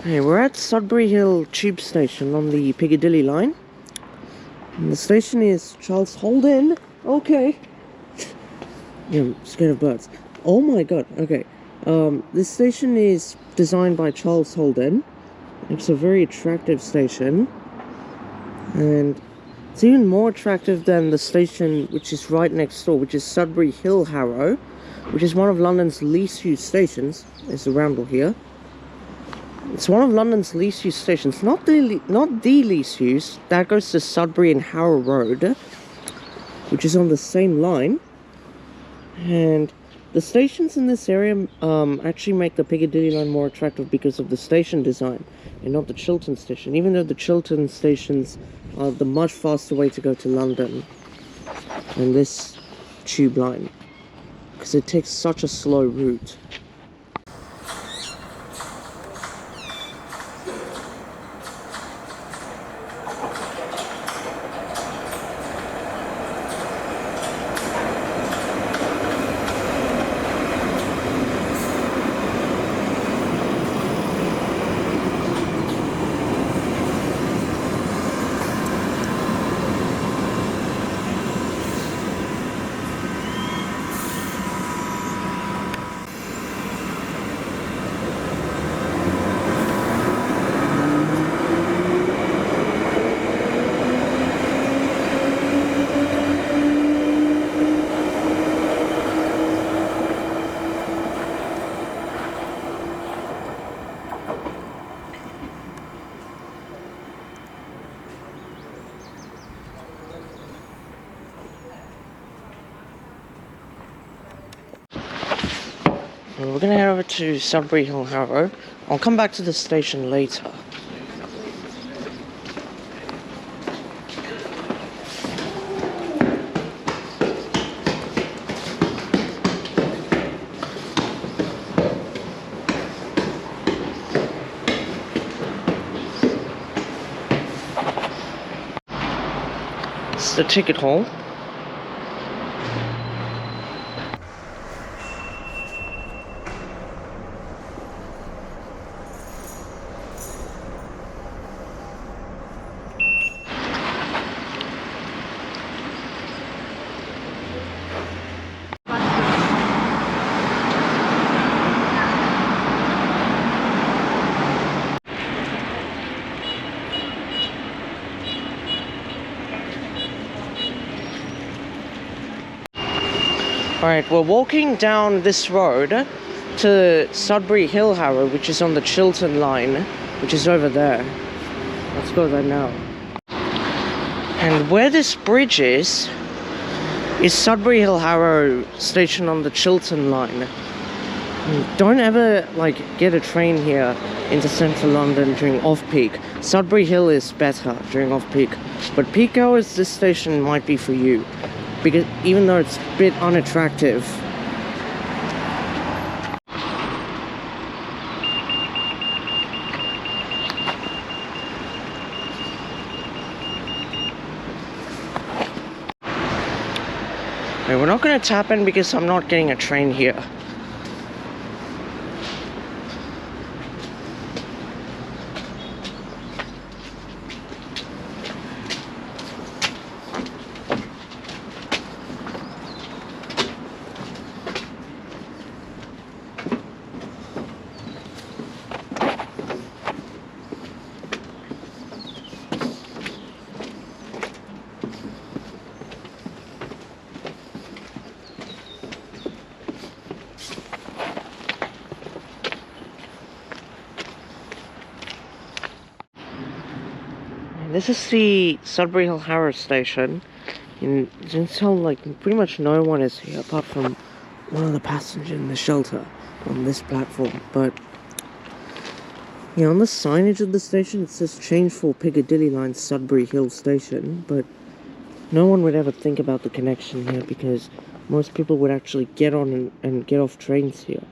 Hey, we're at Sudbury Hill Tube Station on the Piccadilly line. And the station is Charles Holden. Okay. Yeah, I'm scared of birds. Oh my god, okay. This station is designed by Charles Holden. It's a very attractive station. And it's even more attractive than the station which is right next door, which is Sudbury Hill Harrow, which is one of London's least used stations. There's the Ramble here. It's one of London's least used stations, not the least used. That goes to Sudbury and Harrow Road, which is on the same line. And the stations in this area actually make the Piccadilly line more attractive because of the station design, and not the Chiltern station, even though the Chiltern stations are the much faster way to go to London than this tube line, because it takes such a slow route. We're gonna head over to Sudbury Hill Harrow. I'll come back to the station later. It's the ticket hall. Alright, we're walking down this road to Sudbury Hill Harrow, which is on the Chiltern line, which is over there. Let's go there now. And where this bridge is Sudbury Hill Harrow station on the Chiltern line. Don't ever, get a train here into central London during off-peak. Sudbury Hill is better during off-peak, but peak hours, this station might be for you. Because even though it's a bit unattractive. We're not going to tap in because I'm not getting a train here. This is the Sudbury Hill Harrow station. You can tell, pretty much no one is here apart from one of the passengers in the shelter on this platform. But, on the signage of the station, it says change for Piccadilly line Sudbury Hill station. But no one would ever think about the connection here because most people would actually get on and get off trains here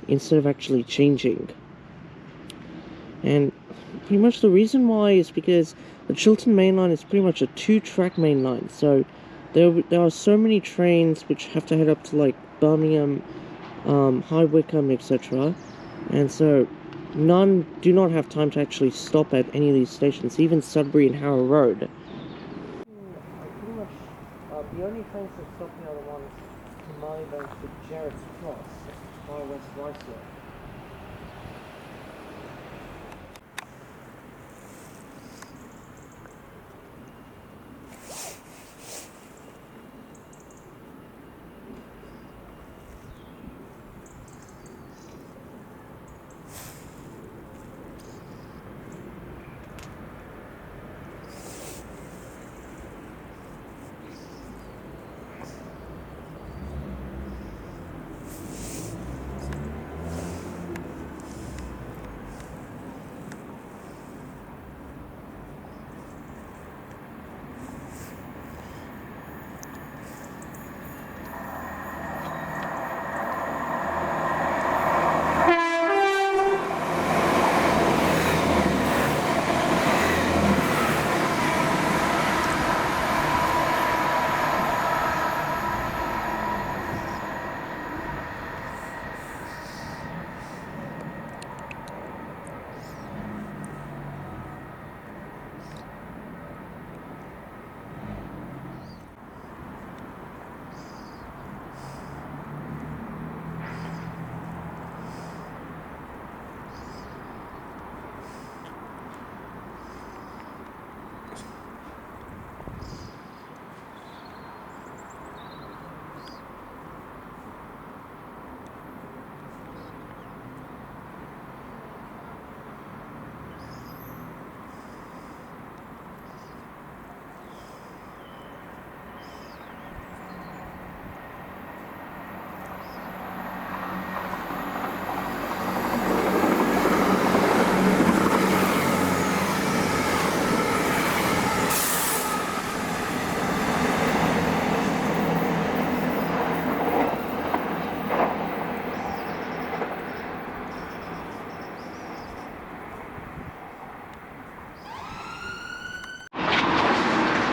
instead of actually changing. And pretty much the reason why is because the Chiltern Mainline is pretty much a two-track main line, so there are so many trains which have to head up to Birmingham High Wycombe, etc. And so none do not have time to actually stop at any of these stations, even Sudbury and Harrow Road. Pretty much the only trains that stop here are the ones to Marylebone to Jarrett's Cross via West Ruislip.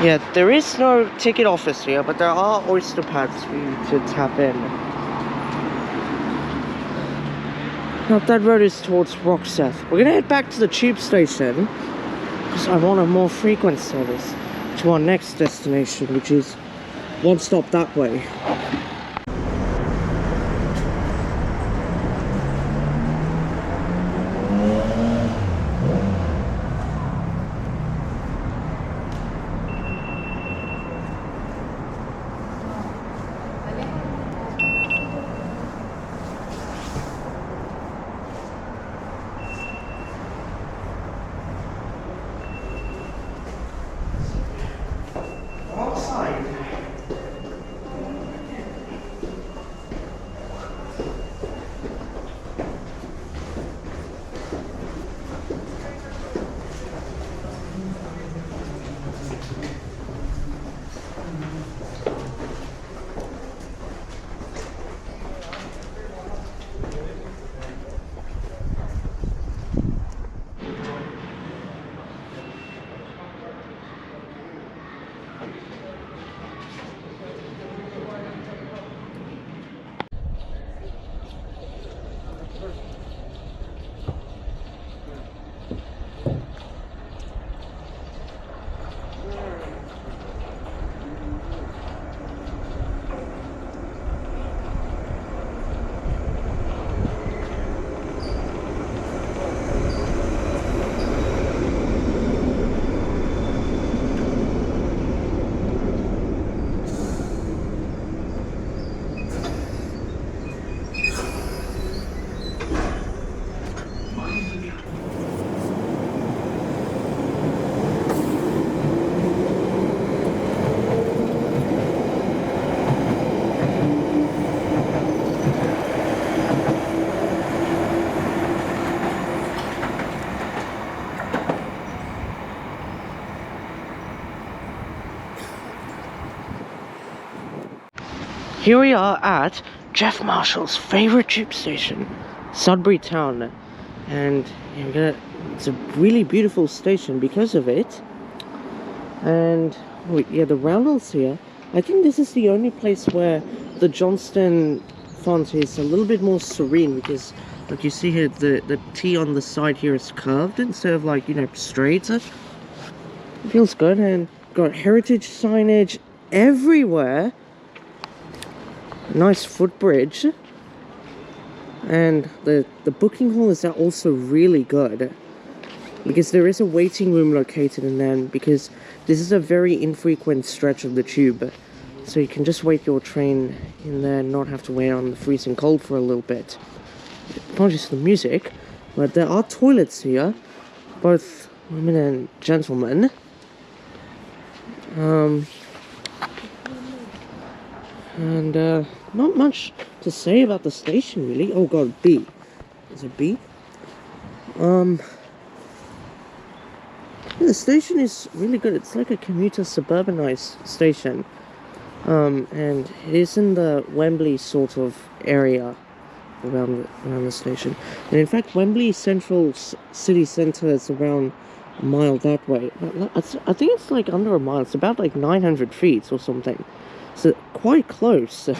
Yeah, there is no ticket office here, but there are oyster pads for you to tap in. Now that road is towards Roxeth. We're gonna head back to the tube station because I want a more frequent service to our next destination, which is one stop that way. Here we are at Jeff Marshall's favourite tube station, Sudbury Town, and it's a really beautiful station because of it. And yeah, the roundels here. I think this is the only place where the Johnston font is a little bit more serene because, like you see here, the T on the side here is curved instead of like, you know, straight. It feels good, and got heritage signage everywhere. Nice footbridge. And the booking hall is also really good because there is a waiting room located in there, because this is a very infrequent stretch of the tube. So you can just wait your train in there and not have to wait on the freezing cold for a little bit. Apologies for the music, but there are toilets here, both women and gentlemen. Not much to say about the station really. Oh god, B. Is it B? The station is really good. It's like a commuter suburbanized station. And it is in the Wembley sort of area around the station. And in fact, Wembley Central City Centre is around a mile that way. I think it's like under a mile. It's about like 900 feet or something. So quite close.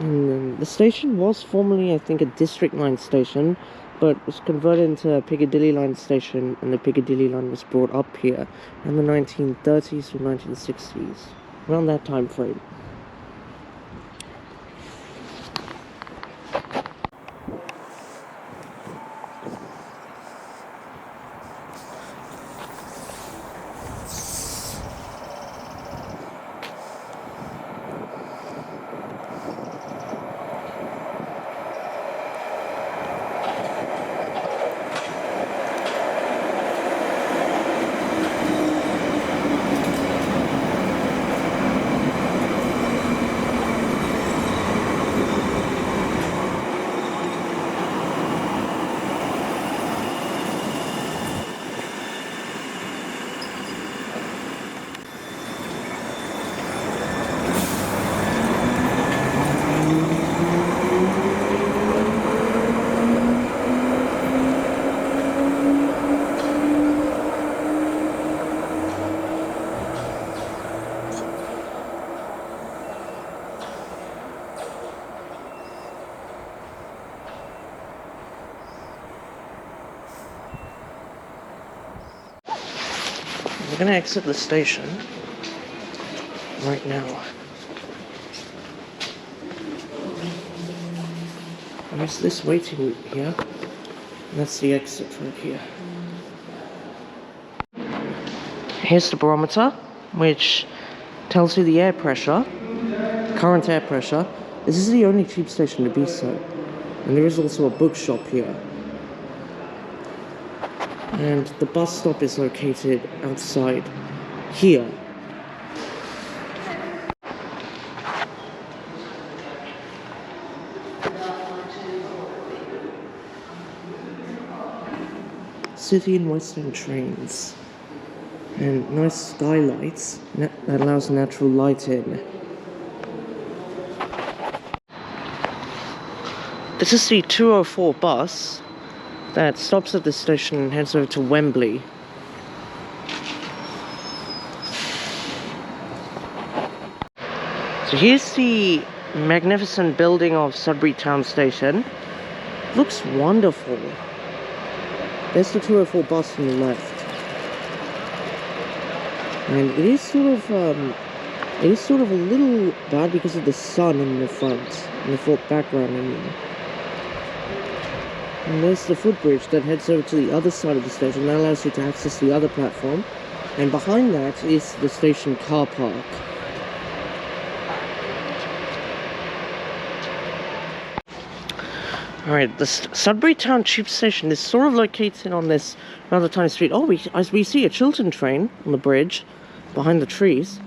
And the station was formerly, I think, a District Line station, but was converted into a Piccadilly Line station, and the Piccadilly Line was brought up here in the 1930s or 1960s, around that time frame. We're gonna exit the station right now. There's this waiting room here, and that's the exit right here. Here's the barometer, which tells you the air pressure, current air pressure. This is the only tube station to be so. And there is also a bookshop here. And the bus stop is located outside here. City and West End trains. And nice skylights that allows natural light in. This is the 204 bus that stops at this station and heads over to Wembley. So here's the magnificent building of Sudbury Town Station. Looks wonderful. There's the 204 bus on the left. And it is sort of a little bad because of the sun in the front, in the front background, I mean. And there's the footbridge that heads over to the other side of the station. That allows you to access the other platform. And behind that is the station car park. Alright, the Sudbury Town Tube Station is sort of located on this rather tiny street. Oh, we see a Chiltern train on the bridge behind the trees.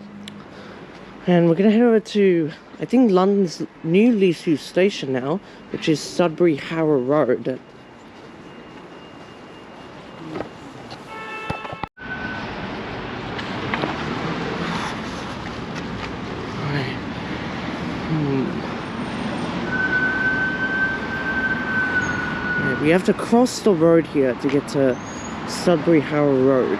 And we're going to head over to, I think, London's new least used station now, which is Sudbury Harrow Road. We have to cross the road here to get to Sudbury Harrow Road.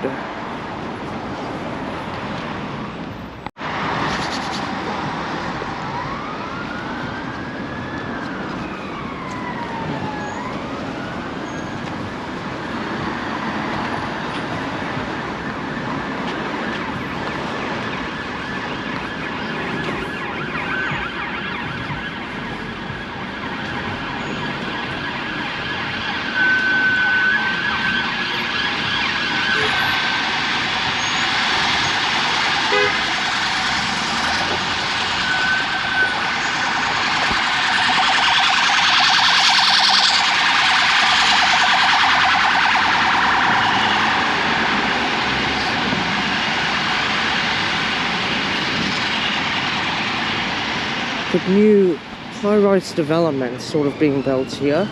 With new high-rise development sort of being built here.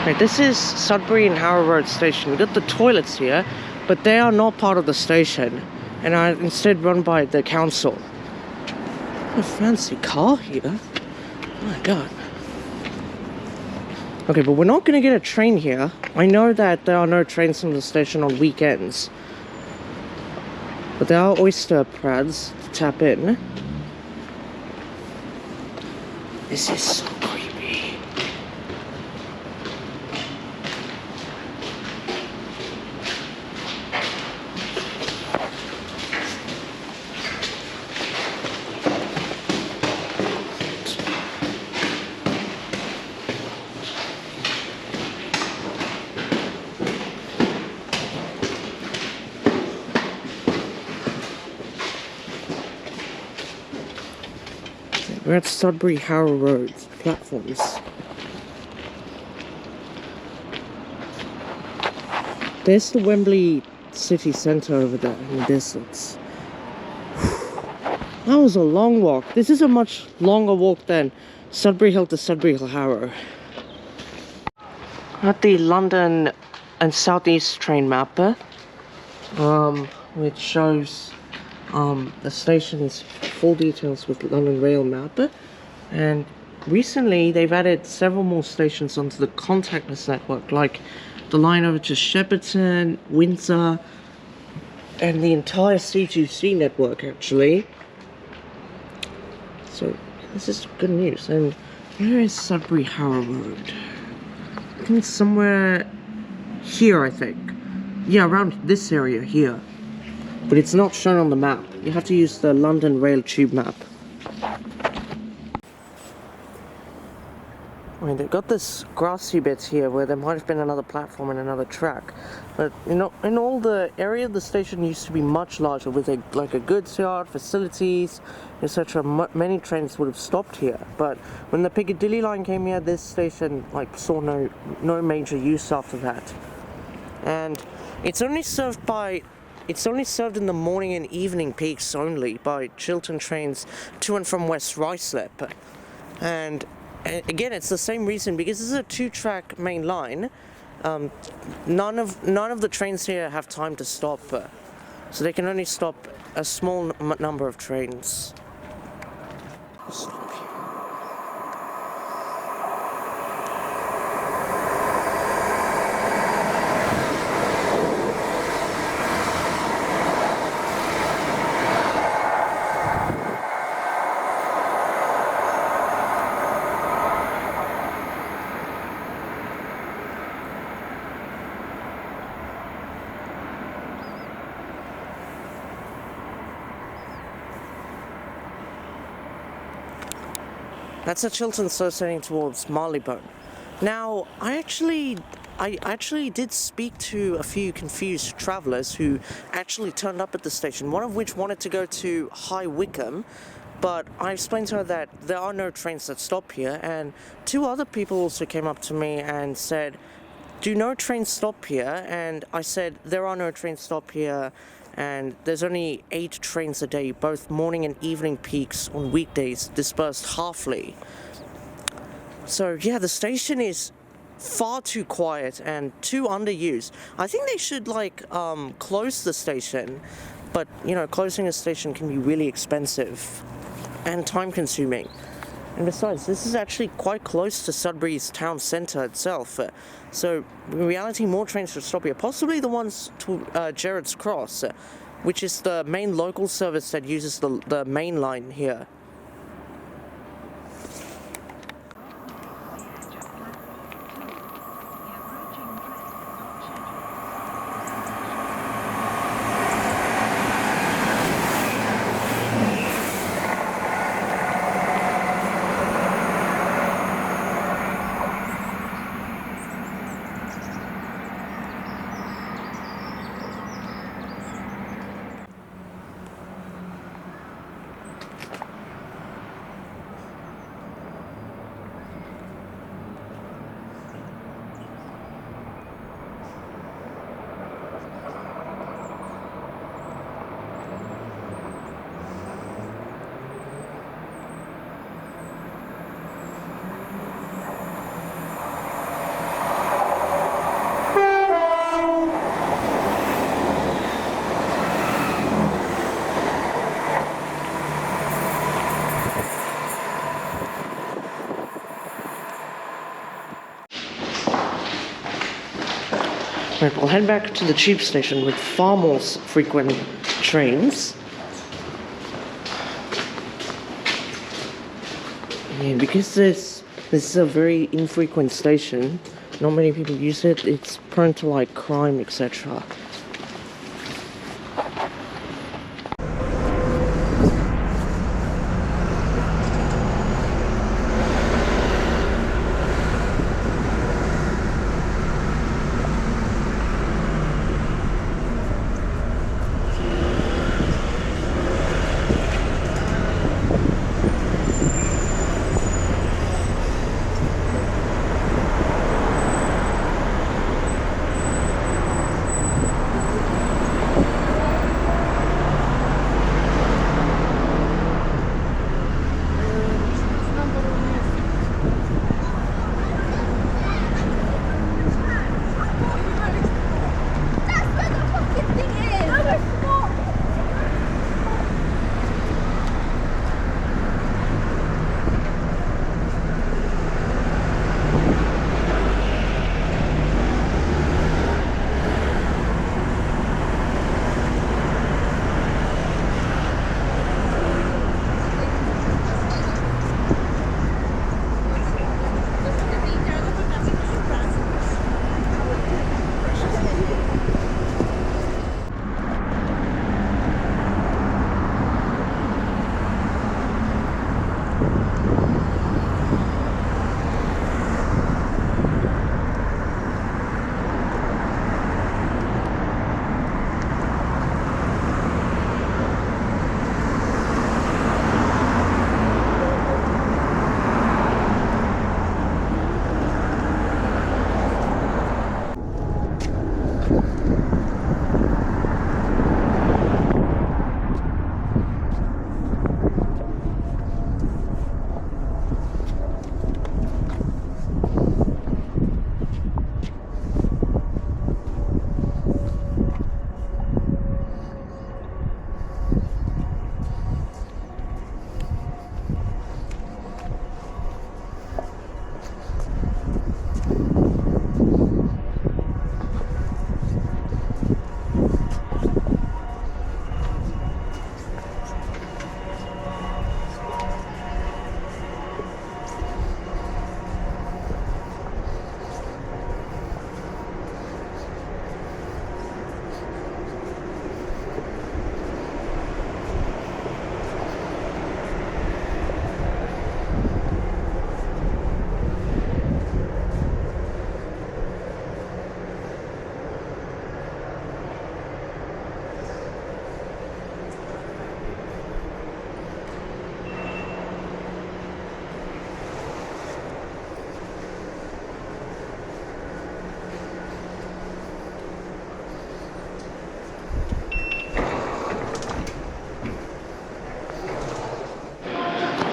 Right, this is Sudbury and Harrow Road Station. We got the toilets here, but they are not part of the station, and are instead run by the council. What a fancy car here. Oh my god. Okay, but we're not going to get a train here. I know that there are no trains from the station on weekends, but there are oyster pads to tap in. This is so creepy. We're at Sudbury Harrow Road platforms. There's the Wembley city centre over there in the distance. That was a long walk. This is a much longer walk than Sudbury Hill to Sudbury Hill Harrow. At the London and South East train mapper, which shows the station's full details with London Rail mapper, and recently they've added several more stations onto the contactless network, like the line over to Shepperton, Windsor, and the entire C2C network actually. So this is good news. And where is Sudbury Harrow Road? I think it's somewhere here, I think. Yeah, around this area here. But it's not shown on the map. You have to use the London Rail Tube map. I mean, they've got this grassy bit here where there might have been another platform and another track. But, you know, in all the area of the station used to be much larger with a goods yard, facilities, etc. Many trains would have stopped here. But when the Piccadilly line came here, this station saw no major use after that. And it's only served in the morning and evening peaks only by Chiltern trains to and from West Ruislip. And again, it's the same reason, because this is a two-track main line. None of the trains here have time to stop, so they can only stop a small number of trains. That's a Chiltern heading towards Marylebone. Now, I actually did speak to a few confused travellers who actually turned up at the station, one of which wanted to go to High Wycombe, but I explained to her that there are no trains that stop here, and two other people also came up to me and said, "Do no trains stop here?" And I said, "There are no trains stop here, and there's only 8 trains a day, both morning and evening peaks on weekdays, dispersed halfly." So yeah, the station is far too quiet and too underused. I think they should like close the station, but you know, closing a station can be really expensive and time consuming. And besides, this is actually quite close to Sudbury's town centre itself. So in reality, more trains should stop here. Possibly the ones to Gerrard's Cross, which is the main local service that uses the main line here. Right, we'll head back to the tube station with far more frequent trains. Yeah, because this is a very infrequent station, not many people use it, it's prone to like crime, etc.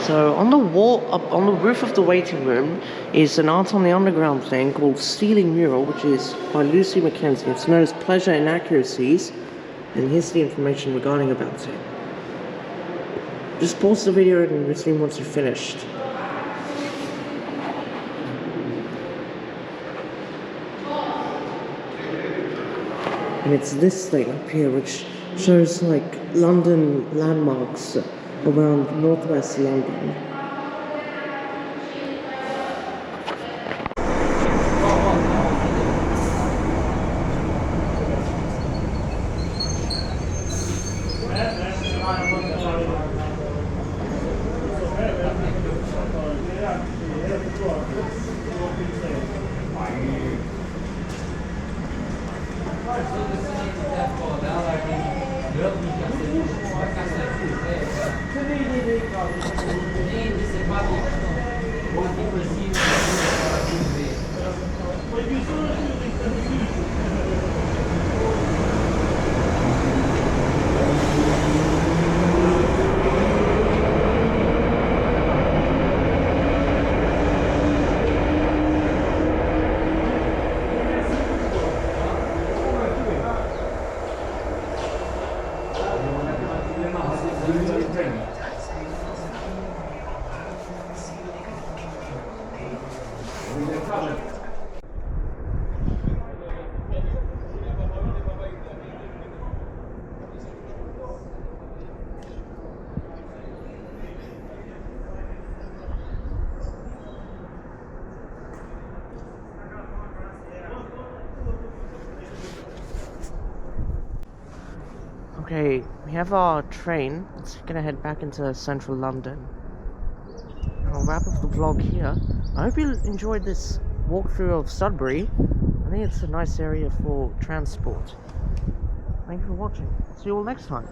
So on the wall, up on the roof of the waiting room, is an Art on the Underground thing called Stealing Mural, which is by Lucy Mackenzie. It's known as Pleasure Inaccuracies, and here's the information regarding about it. Just pause the video and resume once you're finished. And it's this thing up here which shows like London landmarks around northwest London. Okay, we have our train. It's gonna head back into central London. I'll wrap up the vlog here. I hope you enjoyed this walkthrough of Sudbury. I think it's a nice area for transport. Thank you for watching. See you all next time.